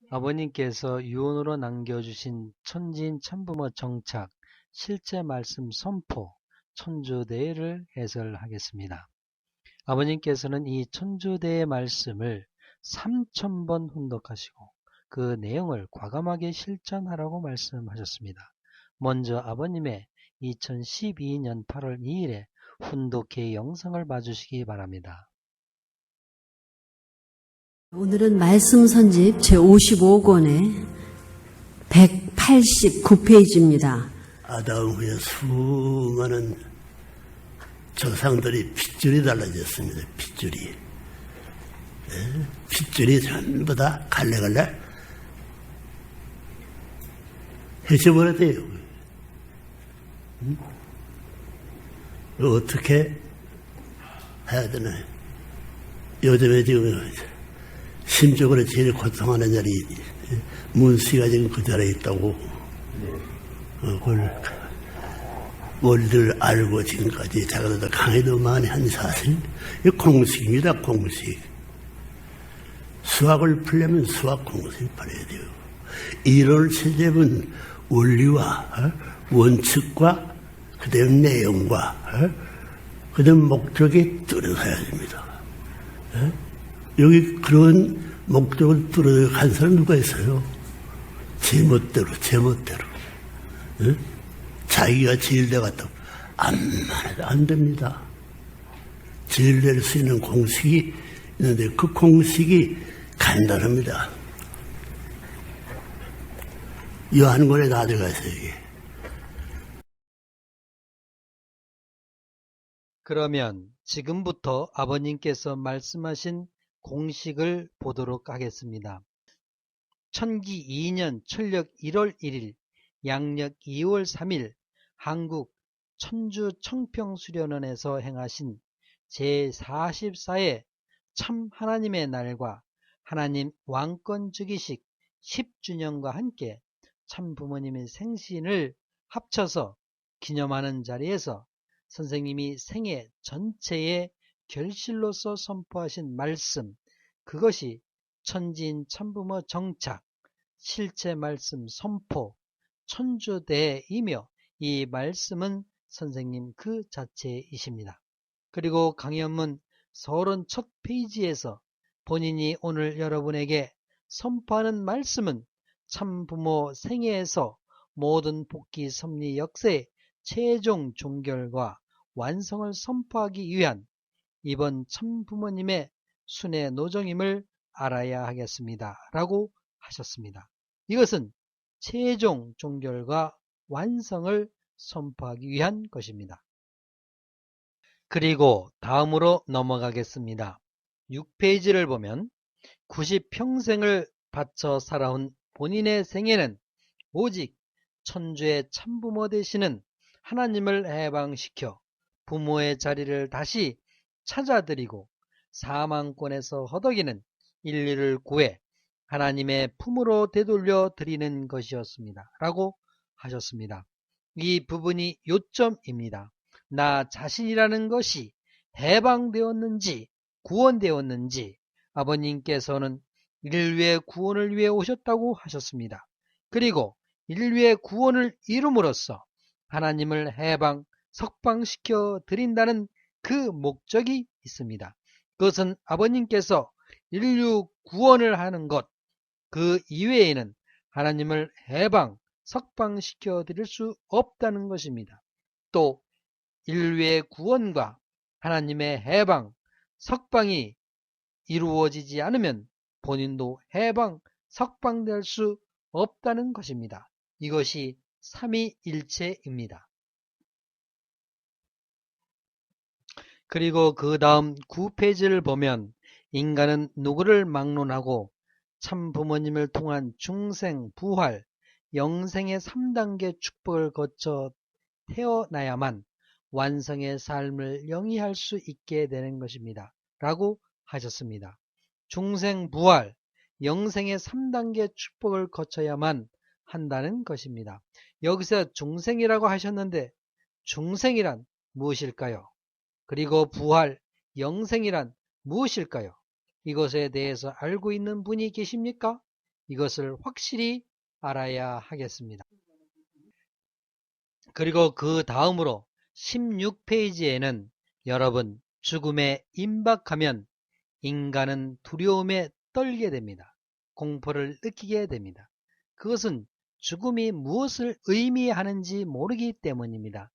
아버님께서 유언으로 남겨주신 천지인 참부모 정착, 실제 말씀 선포, 천주대를 해설하겠습니다. 아버님께서는 이 천주대의 말씀을 3000번 훈독하시고 그 내용을 과감하게 실천하라고 말씀하셨습니다. 먼저 아버님의 2012년 8월 2일에 훈독회 영상을 봐주시기 바랍니다. 오늘은 말씀 선집 제55권의 189페이지입니다. 아담 후에 수많은 조상들이 핏줄이 달라졌습니다. 핏줄이. 핏줄이 전부 다 갈래갈래 해쳐버렸대요. 어떻게 해야 되나요? 요즘에 지금 심적으로 제일 고통하는 자리 문씨가 지금 그 자리에 있다고 그걸 원리를 알고 지금까지 자기들도 강의도 많이 한 사실 이 공식입니다. 공식. 수학을 풀려면 수학 공식을 풀어야 돼요. 이론을 찾아보면 원리와 원칙과 그다음 내용과 그다음 목적이 뚜렷해야 됩니다. 여기 그런 목적을 뚜렷한 사람 누가 있어요? 제멋대로. 자기가 제일 되겠다고 안 됩니다. 제일 될 수 있는 공식이 있는데 그 공식이 간단합니다. 요한권에 다 들어가 있어요. 이게. 그러면 지금부터 아버님께서 말씀하신 공식을 보도록 하겠습니다. 천기 2년 철력 1월 1일, 양력 2월 3일 한국 천주 청평수련원에서 행하신 제44회 참 하나님의 날과 하나님 왕권 즉위식 10주년과 함께 참 부모님의 생신을 합쳐서 기념하는 자리에서 선생님이 생애 전체의 결실로서 선포하신 말씀, 그것이 천지인 참부모 정착, 실체 말씀 선포, 천주대이며 이 말씀은 선생님 그 자체이십니다. 그리고 강연문 서론 첫 페이지에서 본인이 오늘 여러분에게 선포하는 말씀은 참부모 생애에서 모든 복귀 섭리 역사의 최종 종결과 완성을 선포하기 위한 이번 참부모님의 순회 노정임을 알아야 하겠습니다. 라고 하셨습니다. 이것은 최종 종결과 완성을 선포하기 위한 것입니다. 그리고 다음으로 넘어가겠습니다. 6페이지를 보면 90평생을 바쳐 살아온 본인의 생애는 오직 천주의 참부모 되시는 하나님을 해방시켜 부모의 자리를 다시 찾아드리고 사망권에서 허덕이는 인류를 구해 하나님의 품으로 되돌려 드리는 것이었습니다. 라고 하셨습니다. 이 부분이 요점입니다. 나 자신이라는 것이 해방되었는지 구원되었는지 아버님께서는 인류의 구원을 위해 오셨다고 하셨습니다. 그리고 인류의 구원을 이룸으로써 하나님을 해방, 석방시켜 드린다는 그 목적이 있습니다. 그것은 아버님께서 인류 구원을 하는 것, 그 이외에는 하나님을 해방, 석방시켜 드릴 수 없다는 것입니다. 또 인류의 구원과 하나님의 해방, 석방이 이루어지지 않으면 본인도 해방, 석방될 수 없다는 것입니다. 이것이 삼위일체입니다. 그리고 그 다음 9페이지를 보면 인간은 누구를 막론하고 참 부모님을 통한 중생, 부활, 영생의 3단계 축복을 거쳐 태어나야만 완성의 삶을 영위할 수 있게 되는 것입니다. 라고 하셨습니다. 중생, 부활, 영생의 3단계 축복을 거쳐야만 한다는 것입니다. 여기서 중생이라고 하셨는데 중생이란 무엇일까요? 그리고 부활, 영생이란 무엇일까요? 이것에 대해서 알고 있는 분이 계십니까? 이것을 확실히 알아야 하겠습니다. 그리고 그 다음으로 16페이지에는 여러분, 죽음에 임박하면 인간은 두려움에 떨게 됩니다. 공포를 느끼게 됩니다. 그것은 죽음이 무엇을 의미하는지 모르기 때문입니다.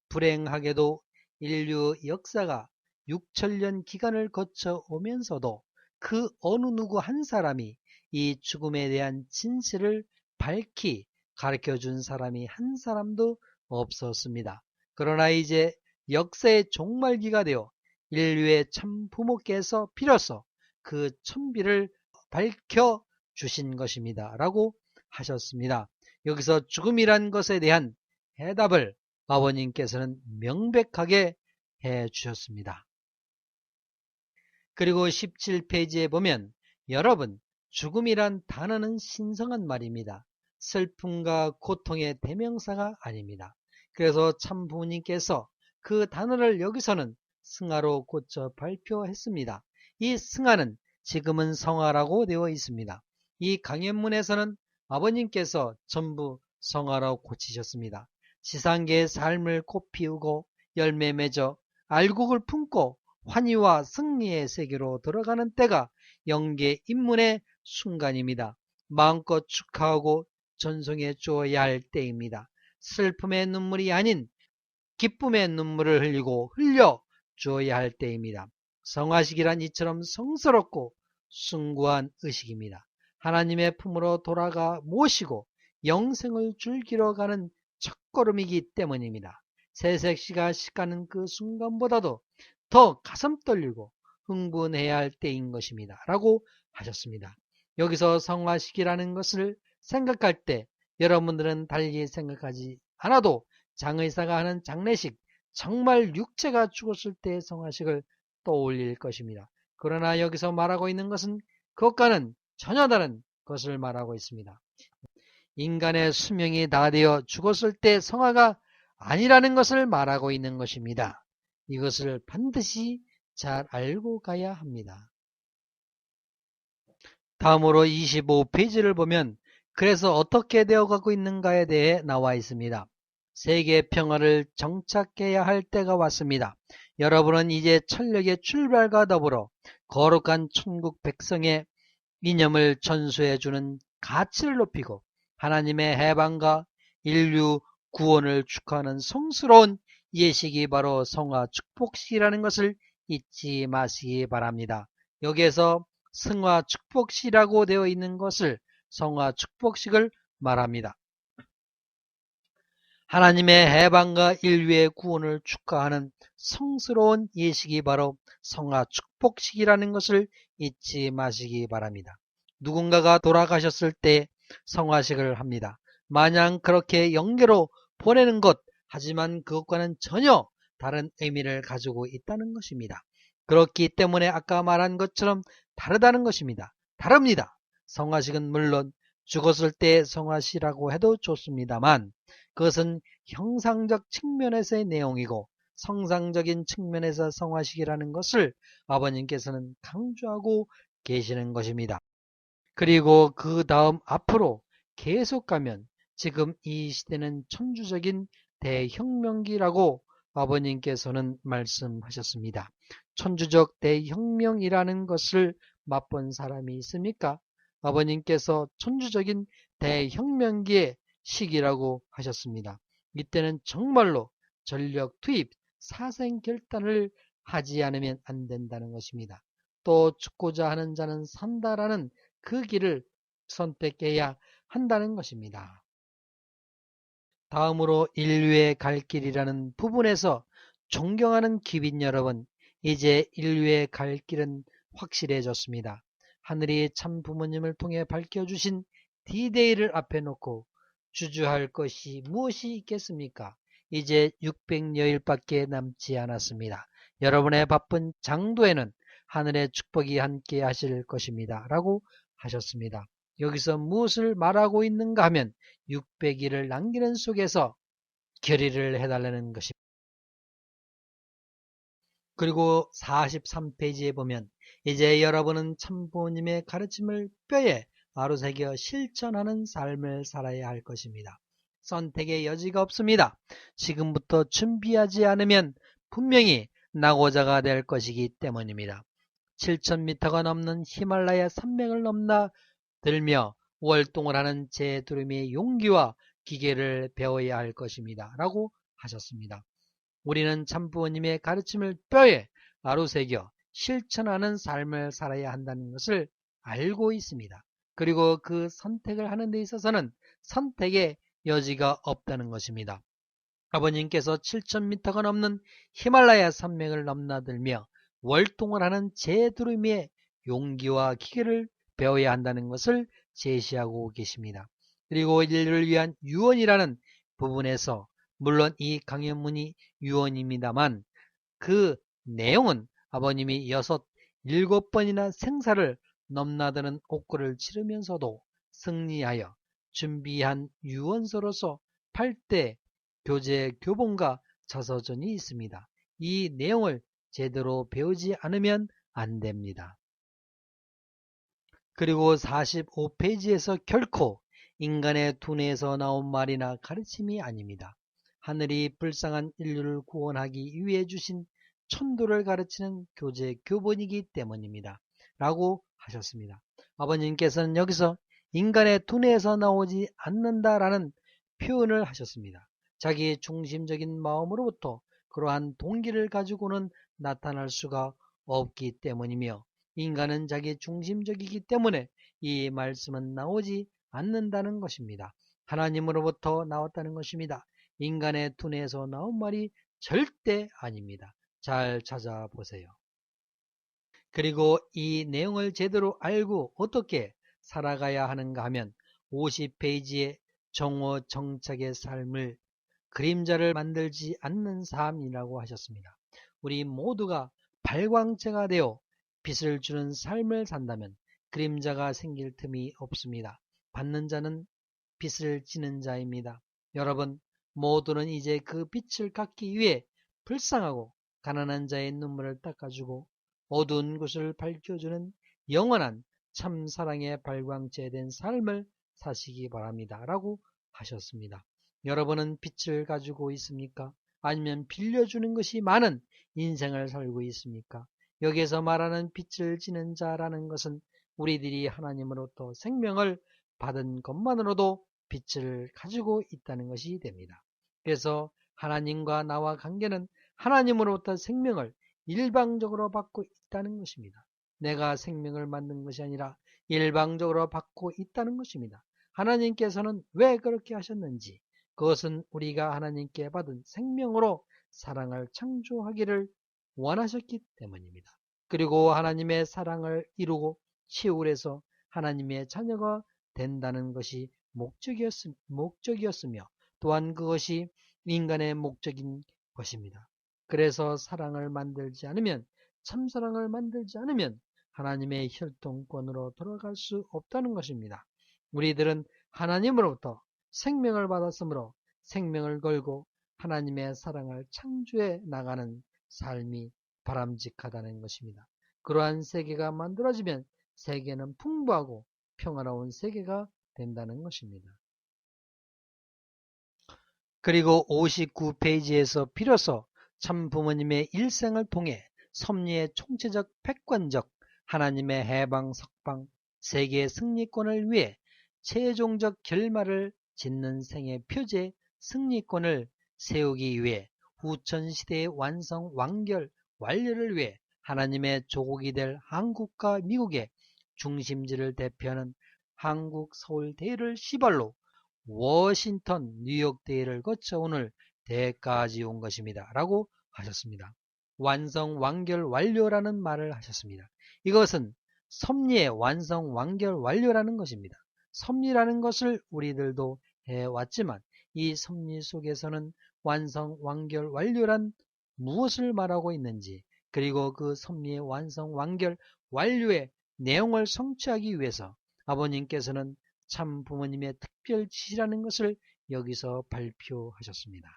불행하게도 인류 역사가 6천년 기간을 거쳐 오면서도 그 어느 누구 한 사람이 이 죽음에 대한 진실을 밝히 가르쳐준 사람이 한 사람도 없었습니다. 그러나 이제 역사의 종말기가 되어 인류의 참 부모께서 비로소 그 천비를 밝혀주신 것입니다. 라고 하셨습니다. 여기서 죽음이란 것에 대한 해답을 아버님께서는 명백하게 해 주셨습니다. 그리고 17페이지에 보면 여러분, 죽음이란 단어는 신성한 말입니다. 슬픔과 고통의 대명사가 아닙니다. 그래서 참 부모님께서 그 단어를 여기서는 승하로 고쳐 발표했습니다. 이 승하는 지금은 성하라고 되어 있습니다. 이 강연문에서는 아버님께서 전부 성하라고 고치셨습니다. 지상계의 삶을 꽃피우고 열매 맺어 알곡을 품고 환희와 승리의 세계로 들어가는 때가 영계 입문의 순간입니다. 마음껏 축하하고 전송해 주어야 할 때입니다. 슬픔의 눈물이 아닌 기쁨의 눈물을 흘려 주어야 할 때입니다. 성화식이란 이처럼 성스럽고 숭고한 의식입니다. 하나님의 품으로 돌아가 모시고 영생을 즐기러 가는 첫걸음이기 때문입니다. 새색시가 시가는 그 순간보다도 더 가슴 떨리고 흥분해야 할 때인 것입니다. 라고 하셨습니다. 여기서 성화식이라는 것을 생각할 때 여러분들은 달리 생각하지 않아도 장의사가 하는 장례식, 정말 육체가 죽었을 때의 성화식을 떠올릴 것입니다. 그러나 여기서 말하고 있는 것은 그것과는 전혀 다른 것을 말하고 있습니다. 인간의 수명이 다 되어 죽었을 때 성화가 아니라는 것을 말하고 있는 것입니다. 이것을 반드시 잘 알고 가야 합니다. 다음으로 25페이지를 보면 그래서 어떻게 되어가고 있는가에 대해 나와 있습니다. 세계 평화를 정착해야 할 때가 왔습니다. 여러분은 이제 천력의 출발과 더불어 거룩한 천국 백성의 이념을 전수해주는 가치를 높이고 하나님의 해방과 인류 구원을 축하하는 성스러운 예식이 바로 성화 축복식이라는 것을 잊지 마시기 바랍니다. 여기에서 성화 축복식이라고 되어 있는 것을 성화 축복식을 말합니다. 하나님의 해방과 인류의 구원을 축하하는 성스러운 예식이 바로 성화 축복식이라는 것을 잊지 마시기 바랍니다. 누군가가 돌아가셨을 때 성화식을 합니다. 마냥 그렇게 영계로 보내는 것, 하지만 그것과는 전혀 다른 의미를 가지고 있다는 것입니다. 그렇기 때문에 아까 말한 것처럼 다르다는 것입니다. 다릅니다. 성화식은 물론 죽었을 때 성화식이라고 해도 좋습니다만 그것은 형상적 측면에서의 내용이고 성상적인 측면에서 성화식이라는 것을 아버님께서는 강조하고 계시는 것입니다. 그리고 그 다음 앞으로 계속 가면 지금 이 시대는 천주적인 대혁명기라고 아버님께서는 말씀하셨습니다. 천주적 대혁명이라는 것을 맛본 사람이 있습니까? 아버님께서 천주적인 대혁명기의 시기라고 하셨습니다. 이때는 정말로 전력 투입, 사생결단을 하지 않으면 안 된다는 것입니다. 또 죽고자 하는 자는 산다라는 그 길을 선택해야 한다는 것입니다. 다음으로 인류의 갈 길이라는 부분에서 존경하는 귀빈 여러분, 이제 인류의 갈 길은 확실해졌습니다. 하늘이 참 부모님을 통해 밝혀주신 D-Day를 앞에 놓고 주저할 것이 무엇이 있겠습니까? 이제 600여일밖에 남지 않았습니다. 여러분의 바쁜 장도에는 하늘의 축복이 함께 하실 것입니다. 라고 하셨습니다. 여기서 무엇을 말하고 있는가 하면 600일을 남기는 속에서 결의를 해달라는 것입니다. 그리고 43페이지에 보면 이제 여러분은 참부모님의 가르침을 뼈에 아로새겨 실천하는 삶을 살아야 할 것입니다. 선택의 여지가 없습니다. 지금부터 준비하지 않으면 분명히 낙오자가 될 것이기 때문입니다. 7,000m가 넘는 히말라야 산맥을 넘나들며 월동을 하는 제 두루미의 용기와 기계를 배워야 할 것입니다. 라고 하셨습니다. 우리는 참부모님의 가르침을 뼈에 아로새겨 실천하는 삶을 살아야 한다는 것을 알고 있습니다. 그리고 그 선택을 하는 데 있어서는 선택의 여지가 없다는 것입니다. 아버님께서 7,000m가 넘는 히말라야 산맥을 넘나들며 월동을 하는 제 두루미의 용기와 기계를 배워야 한다는 것을 제시하고 계십니다. 그리고 인류를 위한 유언이라는 부분에서 물론 이 강연문이 유언입니다만 그 내용은 아버님이 7번이나 생사를 넘나드는 옥고를 치르면서도 승리하여 준비한 유언서로서 8대 교재 교본과 자서전이 있습니다. 이 내용을 제대로 배우지 않으면 안 됩니다. 그리고 45페이지에서 결코 인간의 두뇌에서 나온 말이나 가르침이 아닙니다. 하늘이 불쌍한 인류를 구원하기 위해 주신 천도를 가르치는 교재 교본이기 때문입니다. 라고 하셨습니다. 아버님께서는 여기서 인간의 두뇌에서 나오지 않는다라는 표현을 하셨습니다. 자기 중심적인 마음으로부터 그러한 동기를 가지고는 나타날 수가 없기 때문이며 인간은 자기 중심적이기 때문에 이 말씀은 나오지 않는다는 것입니다. 하나님으로부터 나왔다는 것입니다. 인간의 두뇌에서 나온 말이 절대 아닙니다. 잘 찾아보세요. 그리고 이 내용을 제대로 알고 어떻게 살아가야 하는가 하면 50페이지의 정오 정착의 삶을 그림자를 만들지 않는 삶이라고 하셨습니다. 우리 모두가 발광체가 되어 빛을 주는 삶을 산다면 그림자가 생길 틈이 없습니다. 받는 자는 빛을 지는 자입니다. 여러분 모두는 이제 그 빛을 갖기 위해 불쌍하고 가난한 자의 눈물을 닦아주고 어두운 곳을 밝혀주는 영원한 참사랑의 발광체 된 삶을 사시기 바랍니다. 라고 하셨습니다. 여러분은 빛을 가지고 있습니까? 아니면 빌려주는 것이 많은 인생을 살고 있습니까? 여기에서 말하는 빛을 지는 자라는 것은 우리들이 하나님으로부터 생명을 받은 것만으로도 빛을 가지고 있다는 것이 됩니다. 그래서 하나님과 나와 관계는 하나님으로부터 생명을 일방적으로 받고 있다는 것입니다. 내가 생명을 만든 것이 아니라 일방적으로 받고 있다는 것입니다. 하나님께서는 왜 그렇게 하셨는지 그것은 우리가 하나님께 받은 생명으로 사랑을 창조하기를 원하셨기 때문입니다. 그리고 하나님의 사랑을 이루고 치유해서 하나님의 자녀가 된다는 것이 목적이었으며 또한 그것이 인간의 목적인 것입니다. 그래서 사랑을 만들지 않으면 참사랑을 만들지 않으면 하나님의 혈통권으로 돌아갈 수 없다는 것입니다. 우리들은 하나님으로부터 생명을 받았으므로 생명을 걸고 하나님의 사랑을 창조해 나가는 삶이 바람직하다는 것입니다. 그러한 세계가 만들어지면 세계는 풍부하고 평화로운 세계가 된다는 것입니다. 그리고 59페이지에서 비로소 참 부모님의 일생을 통해 섭리의 총체적 패권적 하나님의 해방 석방 세계 승리권을 위해 최종적 결말을 짓는 생의 표제 승리권을 세우기 위해 후천시대의 완성 완결 완료를 위해 하나님의 조국이 될 한국과 미국의 중심지를 대표하는 한국 서울 대회를 시발로 워싱턴 뉴욕 대회를 거쳐 오늘 대회까지 온 것입니다. 라고 하셨습니다. 완성 완결 완료라는 말을 하셨습니다. 이것은 섭리의 완성 완결 완료라는 것입니다. 섭리라는 것을 우리들도 해왔지만 이 섭리 속에서는 완성 완결 완료란 무엇을 말하고 있는지 그리고 그 섭리의 완성 완결 완료의 내용을 성취하기 위해서 아버님께서는 참 부모님의 특별 지시라는 것을 여기서 발표하셨습니다.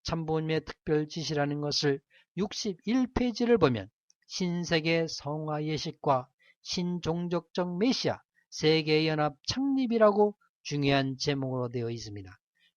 참 부모님의 특별 지시라는 것을 61페이지를 보면 신세계 성화 예식과 신종족적 메시아 세계연합 창립이라고 중요한 제목으로 되어 있습니다.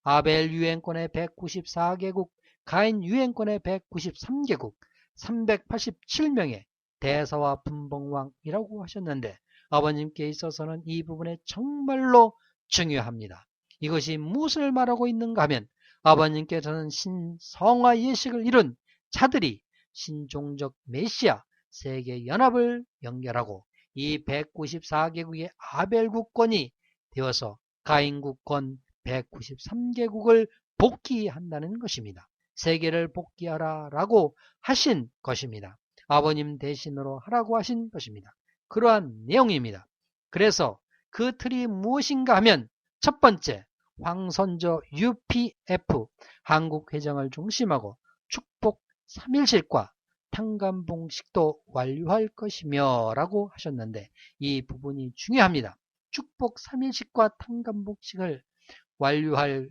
아벨 유엔권의 194개국, 가인 유엔권의 193개국, 387명의 대사와 분봉왕이라고 하셨는데 아버님께 있어서는 이 부분에 정말로 중요합니다. 이것이 무엇을 말하고 있는가 하면 아버님께서는 신성화 예식을 이룬 자들이 신종적 메시아 세계연합을 연결하고 이 194개국의 아벨국권이 되어서 가인국권 193개국을 복귀한다는 것입니다. 세계를 복귀하라 라고 하신 것입니다. 아버님 대신으로 하라고 하신 것입니다. 그러한 내용입니다. 그래서 그 틀이 무엇인가 하면 첫 번째, 황선조 UPF 한국회장을 중심하고 축복 3.1식과 탕감봉식도 완료할 것이며 라고 하셨는데 이 부분이 중요합니다. 축복 3.1식과 탕감봉식을 완료할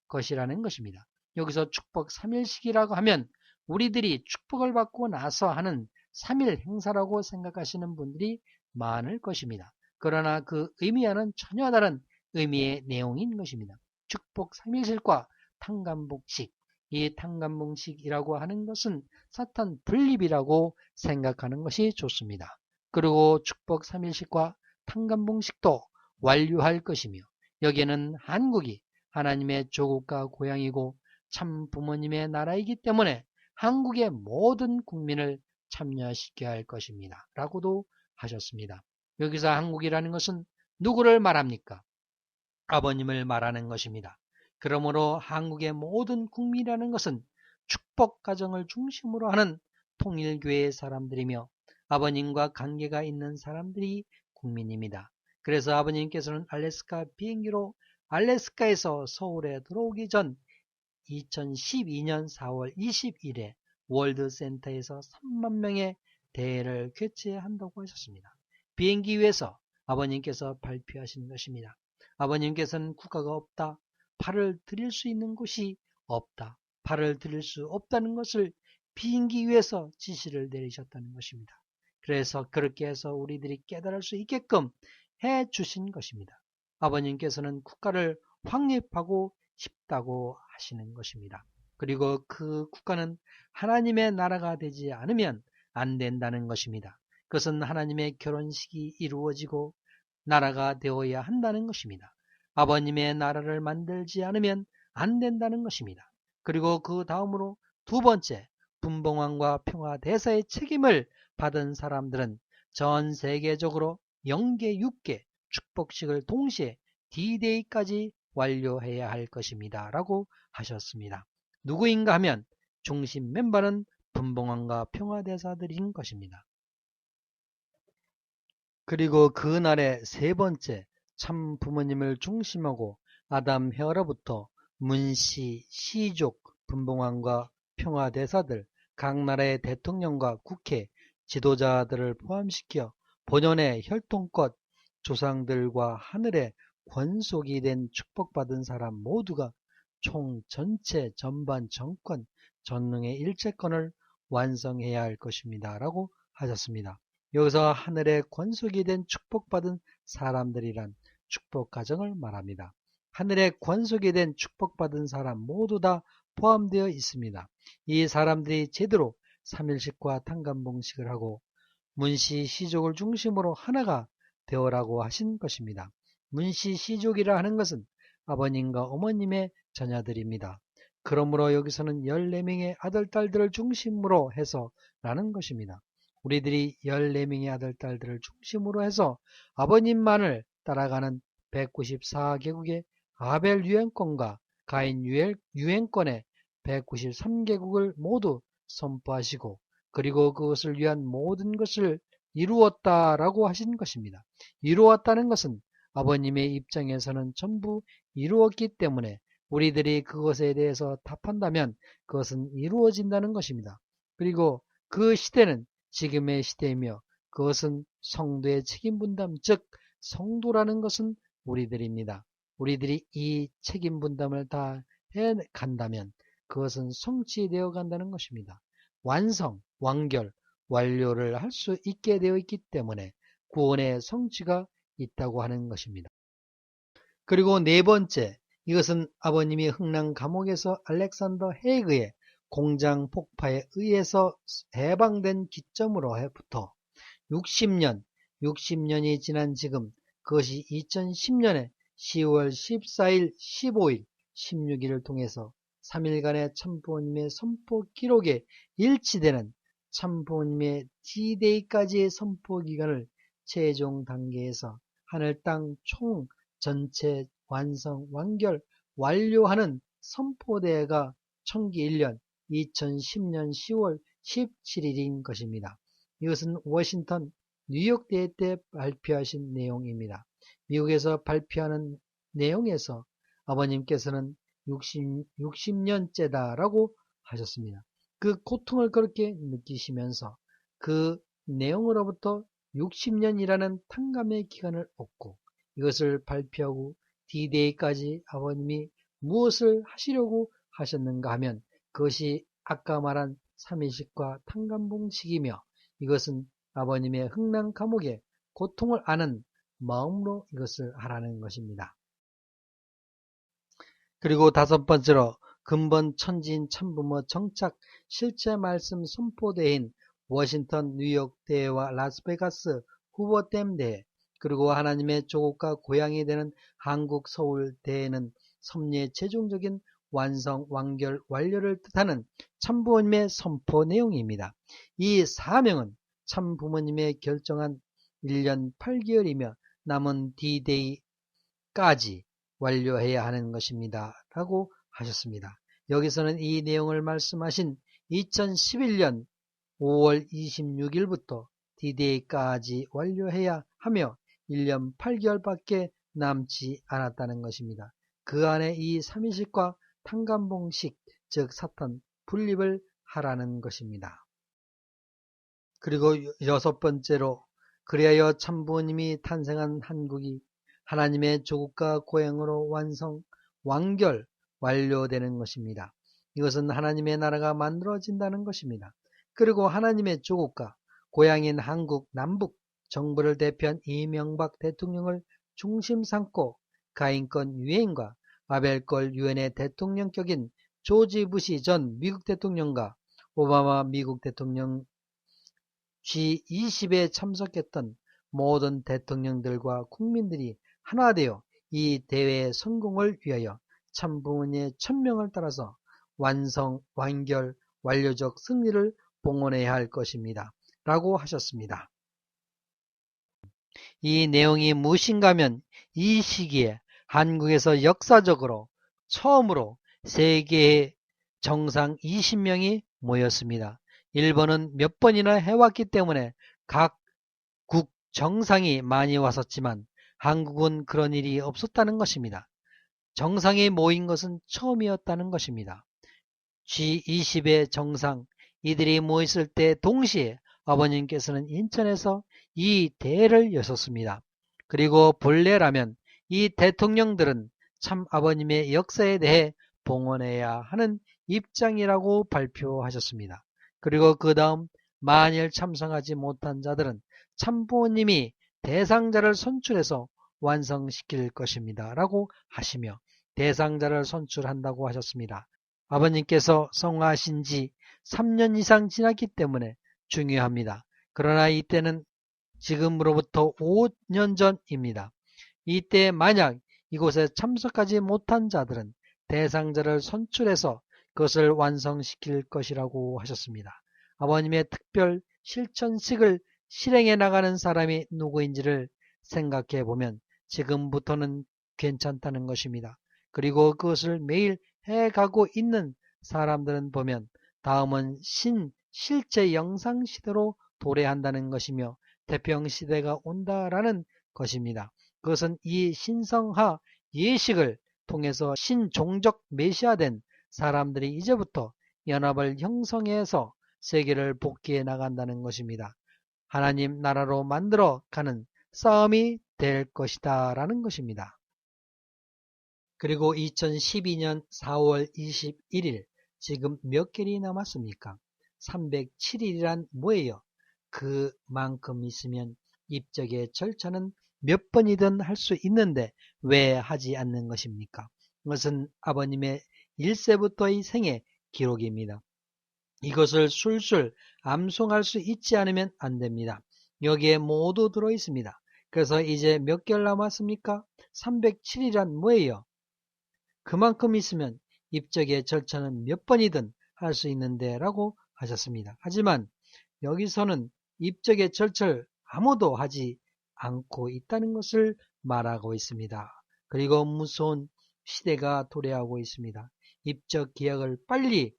것이라는 것입니다. 여기서 축복 3.1식이라고 하면 우리들이 축복을 받고 나서 하는 3일 행사라고 생각하시는 분들이 많을 것입니다. 그러나 그 의미와는 전혀 다른 의미의 내용인 것입니다. 축복 3.1식과 탕감봉식, 이 탕감봉식이라고 하는 것은 사탄 분립이라고 생각하는 것이 좋습니다. 그리고 축복 3.1식과 탕감봉식도 완료할 것이며 여기에는 한국이 하나님의 조국과 고향이고 참 부모님의 나라이기 때문에 한국의 모든 국민을 참여시켜야 할 것입니다. 라고도 하셨습니다. 여기서 한국이라는 것은 누구를 말합니까? 아버님을 말하는 것입니다. 그러므로 한국의 모든 국민이라는 것은 축복 가정을 중심으로 하는 통일교회의 사람들이며 아버님과 관계가 있는 사람들이 국민입니다. 그래서 아버님께서는 알래스카 비행기로 알래스카에서 서울에 들어오기 전 2012년 4월 20일에 월드센터에서 3만 명의 대회를 개최한다고 하셨습니다. 비행기 위에서 아버님께서 발표하신 것입니다. 아버님께서는 국가가 없다. 팔을 드릴 수 있는 곳이 없다. 팔을 드릴 수 없다는 것을 비행기 위에서 지시를 내리셨다는 것입니다. 그래서 그렇게 해서 우리들이 깨달을 수 있게끔 해 주신 것입니다. 아버님께서는 국가를 확립하고 싶다고 하시는 것입니다. 그리고 그 국가는 하나님의 나라가 되지 않으면 안 된다는 것입니다. 그것은 하나님의 결혼식이 이루어지고 나라가 되어야 한다는 것입니다. 아버님의 나라를 만들지 않으면 안 된다는 것입니다. 그리고 그 다음으로 두 번째, 분봉왕과 평화대사의 책임을 받은 사람들은 전 세계적으로 0개, 6개 축복식을 동시에 D-Day까지 완료해야 할 것입니다. 라고 하셨습니다. 누구인가 하면 중심 멤버는 분봉왕과 평화대사들인 것입니다. 그리고 그날의 세 번째, 참 부모님을 중심하고 아담 헤어로부터 문씨, 시족, 분봉왕과 평화대사들, 각 나라의 대통령과 국회, 지도자들을 포함시켜 본연의 혈통껏 조상들과 하늘의 권속이 된 축복받은 사람 모두가 총 전체 전반 정권 전능의 일체권을 완성해야 할 것입니다. 라고 하셨습니다. 여기서 하늘의 권속이 된 축복받은 사람들이란 축복 가정을 말합니다. 하늘의 권속이 된 축복받은 사람 모두 다 포함되어 있습니다. 이 사람들이 제대로 3.1식과 탕감봉식을 하고 문씨 시족을 중심으로 하나가 되어라고 하신 것입니다. 문씨 시족이라 하는 것은 아버님과 어머님의 자녀들입니다. 그러므로 여기서는 14명의 아들, 딸들을 중심으로 해서 라는 것입니다. 우리들이 14명의 아들, 딸들을 중심으로 해서 아버님만을 따라가는 194개국의 아벨 유엔권과 가인 유엔권의 193개국을 모두 선포하시고 그리고 그것을 위한 모든 것을 이루었다라고 하신 것입니다. 이루었다는 것은 아버님의 입장에서는 전부 이루었기 때문에 우리들이 그것에 대해서 답한다면 그것은 이루어진다는 것입니다. 그리고 그 시대는 지금의 시대이며 그것은 성도의 책임 분담, 즉 성도라는 것은 우리들입니다. 우리들이 이 책임 분담을 다 해간다면 그것은 성취되어 간다는 것입니다. 완성, 완결, 완료를 할 수 있게 되어 있기 때문에 구원의 성취가 있다고 하는 것입니다. 그리고 네 번째, 이것은 아버님이 흥랑 감옥에서 알렉산더 헤이그의 공장 폭파에 의해서 해방된 기점으로부터 60년이 지난 지금, 그것이 2010년에 10월 14일, 15일, 16일을 통해서 3일간의 참부모님의 선포 기록에 일치되는 참부모님의 D-Day까지의 선포 기간을 최종 단계에서 하늘 땅 총 전체 완성, 완결, 완료하는 선포대회가 청기 1년 2010년 10월 17일인 것입니다. 이것은 워싱턴, 뉴욕대회 때 발표하신 내용입니다. 미국에서 발표하는 내용에서 아버님께서는 60년째다라고 하셨습니다. 그 고통을 그렇게 느끼시면서 그 내용으로부터 60년이라는 탕감의 기간을 얻고 이것을 발표하고 D-Day까지 아버님이 무엇을 하시려고 하셨는가 하면 그것이 아까 말한 삼위식과 탕감봉식이며 이것은 아버님의 흥랑 감옥의 고통을 아는 마음으로 이것을 하라는 것입니다. 그리고 다섯 번째로 근본 천지인 참부모 정착 실제 말씀 선포대회인 워싱턴, 뉴욕 대회와 라스베가스 후보댐 대회, 그리고 하나님의 조국과 고향이 되는 한국 서울 대회는 섭리의 최종적인 완성, 완결, 완료를 뜻하는 참부모님의 선포 내용입니다. 이 사명은 참부모님의 결정한 1년 8개월이며 남은 D-Day까지 완료해야 하는 것입니다. 라고 하셨습니다. 여기서는 이 내용을 말씀하신 2011년 5월 26일부터 D-Day까지 완료해야 하며 1년 8개월밖에 남지 않았다는 것입니다. 그 안에 이 삼위식과 탕감봉식, 즉 사탄 분립을 하라는 것입니다. 그리고 여섯 번째로 그리하여 참부모님이 탄생한 한국이 하나님의 조국과 고향으로 완성, 완결, 완료되는 것입니다. 이것은 하나님의 나라가 만들어진다는 것입니다. 그리고 하나님의 조국과 고향인 한국 남북 정부를 대표한 이명박 대통령을 중심 삼고 가인권 유엔과 아벨권 유엔의 대통령격인 조지 부시 전 미국 대통령과 오바마 미국 대통령 G20에 참석했던 모든 대통령들과 국민들이 하나 되어 이 대회의 성공을 위하여 참부모님의 천명을 따라서 완성, 완결, 완료적 승리를 봉헌해야 할 것입니다. 라고 하셨습니다. 이 내용이 무엇인가 하면 이 시기에 한국에서 역사적으로 처음으로 세계의 정상 20명이 모였습니다. 일본은 몇 번이나 해왔기 때문에 각국 정상이 많이 왔었지만 한국은 그런 일이 없었다는 것입니다. 정상이 모인 것은 처음이었다는 것입니다. G20의 정상, 이들이 모였을 때 동시에 아버님께서는 인천에서 이 대회를 여셨습니다. 그리고 본래라면 이 대통령들은 참 아버님의 역사에 대해 봉헌해야 하는 입장이라고 발표하셨습니다. 그리고 그 다음 만일 참석하지 못한 자들은 참부모님이 대상자를 선출해서 완성시킬 것입니다. 라고 하시며 대상자를 선출한다고 하셨습니다. 아버님께서 성화하신 지 3년 이상 지났기 때문에 중요합니다. 그러나 이때는 지금으로부터 5년 전입니다. 이때 만약 이곳에 참석하지 못한 자들은 대상자를 선출해서 그것을 완성시킬 것이라고 하셨습니다. 아버님의 특별 실천식을 실행해 나가는 사람이 누구인지를 생각해 보면 지금부터는 괜찮다는 것입니다. 그리고 그것을 매일 해가고 있는 사람들은 보면 다음은 실제 영상시대로 도래한다는 것이며 태평시대가 온다라는 것입니다. 그것은 이 신성화 예식을 통해서 신종적 메시아된 사람들이 이제부터 연합을 형성해서 세계를 복귀해 나간다는 것입니다. 하나님 나라로 만들어 가는 싸움이 될 것이다 라는 것입니다. 그리고 2012년 4월 21일 지금 몇 개월이 남았습니까? 307일이란 뭐예요? 그만큼 있으면 입적의 절차는 몇 번이든 할 수 있는데 왜 하지 않는 것입니까? 그것은 아버님의 1세부터의 생애 기록입니다. 이것을 술술 암송할 수 있지 않으면 안 됩니다. 여기에 모두 들어 있습니다. 그래서 이제 몇 개월 남았습니까? 307이란 뭐예요? 그만큼 있으면 입적의 절차는 몇 번이든 할 수 있는데 라고 하셨습니다. 하지만 여기서는 입적의 절차를 아무도 하지 않고 있다는 것을 말하고 있습니다. 그리고 무서운 시대가 도래하고 있습니다. 입적 계약을 빨리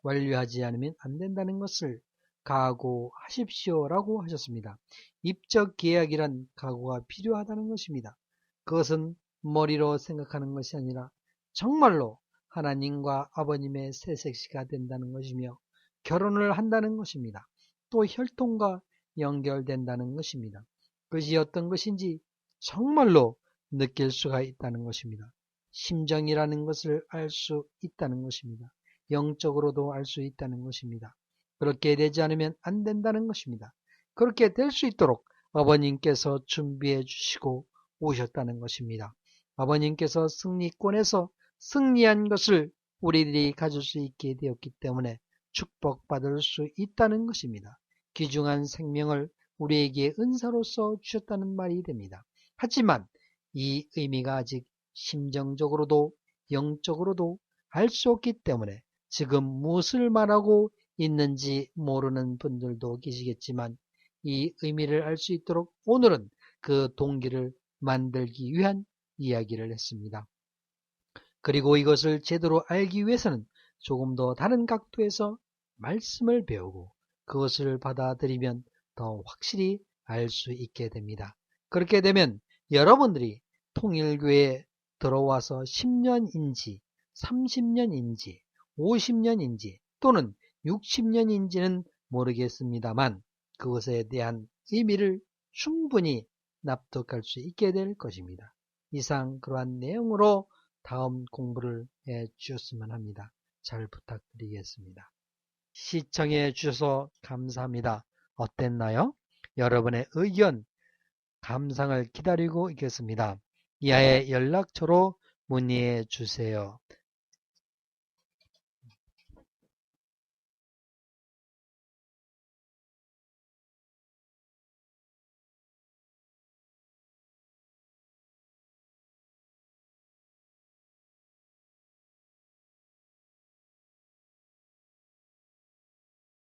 완료하지 않으면 안 된다는 것을 각오하십시오 라고 하셨습니다. 입적 계약이란 각오가 필요하다는 것입니다. 그것은 머리로 생각하는 것이 아니라 정말로 하나님과 아버님의 새색시가 된다는 것이며 결혼을 한다는 것입니다. 또 혈통과 연결된다는 것입니다. 그것이 어떤 것인지 정말로 느낄 수가 있다는 것입니다. 심정이라는 것을 알 수 있다는 것입니다. 영적으로도 알 수 있다는 것입니다. 그렇게 되지 않으면 안 된다는 것입니다. 그렇게 될 수 있도록 아버님께서 준비해 주시고 오셨다는 것입니다. 아버님께서 승리권에서 승리한 것을 우리들이 가질 수 있게 되었기 때문에 축복받을 수 있다는 것입니다. 귀중한 생명을 우리에게 은사로서 주셨다는 말이 됩니다. 하지만 이 의미가 아직 심정적으로도 영적으로도 알 수 없기 때문에 지금 무엇을 말하고 있는지 모르는 분들도 계시겠지만 이 의미를 알 수 있도록 오늘은 그 동기를 만들기 위한 이야기를 했습니다. 그리고 이것을 제대로 알기 위해서는 조금 더 다른 각도에서 말씀을 배우고 그것을 받아들이면 더 확실히 알 수 있게 됩니다. 그렇게 되면 여러분들이 통일교회에 들어와서 10년인지 30년인지 50년인지 또는 60년인지는 모르겠습니다만 그것에 대한 의미를 충분히 납득할 수 있게 될 것입니다. 이상 그러한 내용으로 다음 공부를 해 주셨으면 합니다. 잘 부탁드리겠습니다. 시청해 주셔서 감사합니다. 어땠나요? 여러분의 의견, 감상을 기다리고 있겠습니다. 이하의 연락처로 문의해 주세요.